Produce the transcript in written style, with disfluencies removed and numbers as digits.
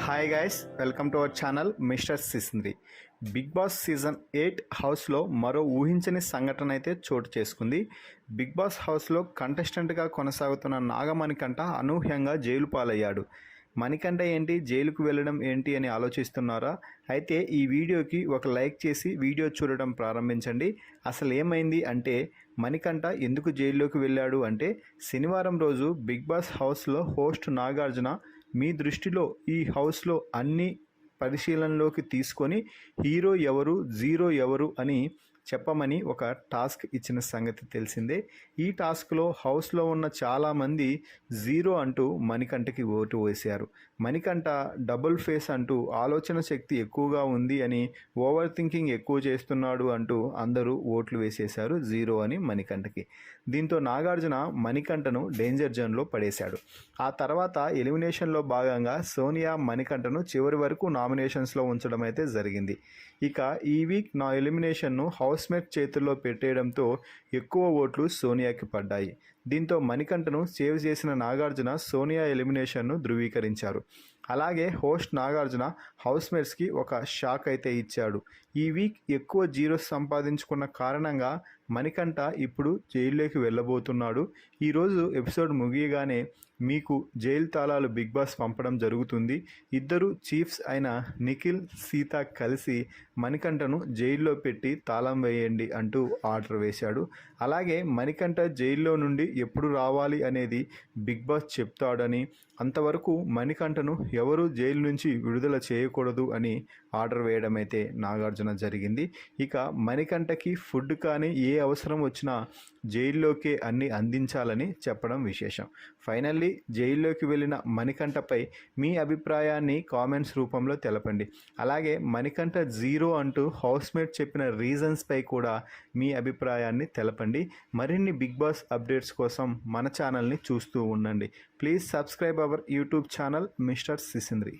Hi guys, welcome to our channel mister Sisindri. Bigg Boss season 8 హౌస్లో మరో ఊహించని సంఘటన అయితే చోటు చేసుకుంది. బిగ్ బాస్ హౌస్లో కంటెస్టెంట్గా కొనసాగుతున్న నాగమణికంఠ అనూహ్యంగా జైలు పాలయ్యాడు. మణికంఠ ఏంటి, జైలుకు వెళ్ళడం ఏంటి అని ఆలోచిస్తున్నారా? అయితే ఈ వీడియోకి ఒక లైక్ చేసి వీడియో చూడడం ప్రారంభించండి. అసలు ఏమైంది అంటే, మణికంఠ ఎందుకు జైల్లోకి వెళ్ళాడు అంటే, శనివారం రోజు బిగ్ బాస్ హౌస్లో హోస్ట్ నాగార్జున మీ దృష్టిలో ఈ హౌస్లో అన్ని పరిశీలనలోకి తీసుకొని హీరో ఎవరు, జీరో ఎవరు అని చెప్పమని ఒక టాస్క్ ఇచ్చిన సంగతి తెలిసిందే. ఈ టాస్క్లో హౌస్లో ఉన్న చాలామంది జీరో అంటూ మణికంఠకి ఓటు వేశారు. మణికంఠ డబుల్ ఫేస్ అంటూ, ఆలోచన శక్తి ఎక్కువగా ఉంది అని, ఓవర్ థింకింగ్ ఎక్కువ చేస్తున్నాడు అంటూ అందరూ ఓట్లు వేసేశారు జీరో అని మణికంఠకి. దీంతో నాగార్జున మణికంఠను డేంజర్ జోన్లో పడేశాడు. ఆ తర్వాత ఎలిమినేషన్లో భాగంగా సోనియా మణికంఠను చివరి వరకు నామినేషన్స్లో ఉంచడం అయితే జరిగింది. ఇక ఈ వీక్ నా ఎలిమినేషన్ను హౌస్మేట్ చేతుల్లో పెట్టేయడంతో ఎక్కువ ఓట్లు సోనియాకి పడ్డాయి. దీంతో మణికంఠను సేవ్ చేసిన నాగార్జున సోనియా ఎలిమినేషన్ను ధృవీకరించారు. అలాగే హోస్ట్ నాగార్జున హౌస్మేట్స్కి ఒక షాక్ అయితే ఇచ్చాడు. ఈ వీక్ ఎక్కువ జీరోస్ సంపాదించుకున్న కారణంగా మణికంఠ ఇప్పుడు జైల్లోకి వెళ్ళబోతున్నాడు. ఈరోజు ఎపిసోడ్ ముగియగానే మీకు జైలు తాళాలు బిగ్ బాస్ పంపడం జరుగుతుంది. ఇద్దరు చీఫ్స్ అయిన నిఖిల్, సీత కలిసి మణికంఠను జైల్లో పెట్టి తాళం వేయండి అంటూ ఆర్డర్ వేశాడు. అలాగే మణికంఠ జైల్లో నుండి ఎప్పుడు రావాలి అనేది బిగ్ బాస్ చెప్తాడని, అంతవరకు మణికంఠను ఎవరు జైలు నుంచి విడుదల చేయకూడదు అని ఆర్డర్ వేయడం అయితే నాగార్జున జరిగింది. ఇక మణికంఠకి ఫుడ్ కానీ ఏ అవసరం వచ్చినా జైల్లోకే అన్ని అందించాలని చెప్పడం విశేషం. ఫైనల్లీ జైల్లోకి వెళ్ళిన మణికంఠపై మీ అభిప్రాయాన్ని కామెంట్స్ రూపంలో తెలపండి. అలాగే మణికంఠ జీరో అంటూ హౌస్మేట్ చెప్పిన రీజన్స్పై కూడా మీ అభిప్రాయాన్ని తెలపండి. మరిన్ని బిగ్ బాస్ అప్డేట్స్ కోసం మన ఛానల్ని చూస్తూ ఉండండి. Please subscribe our YouTube channel mister సిసింద్రి.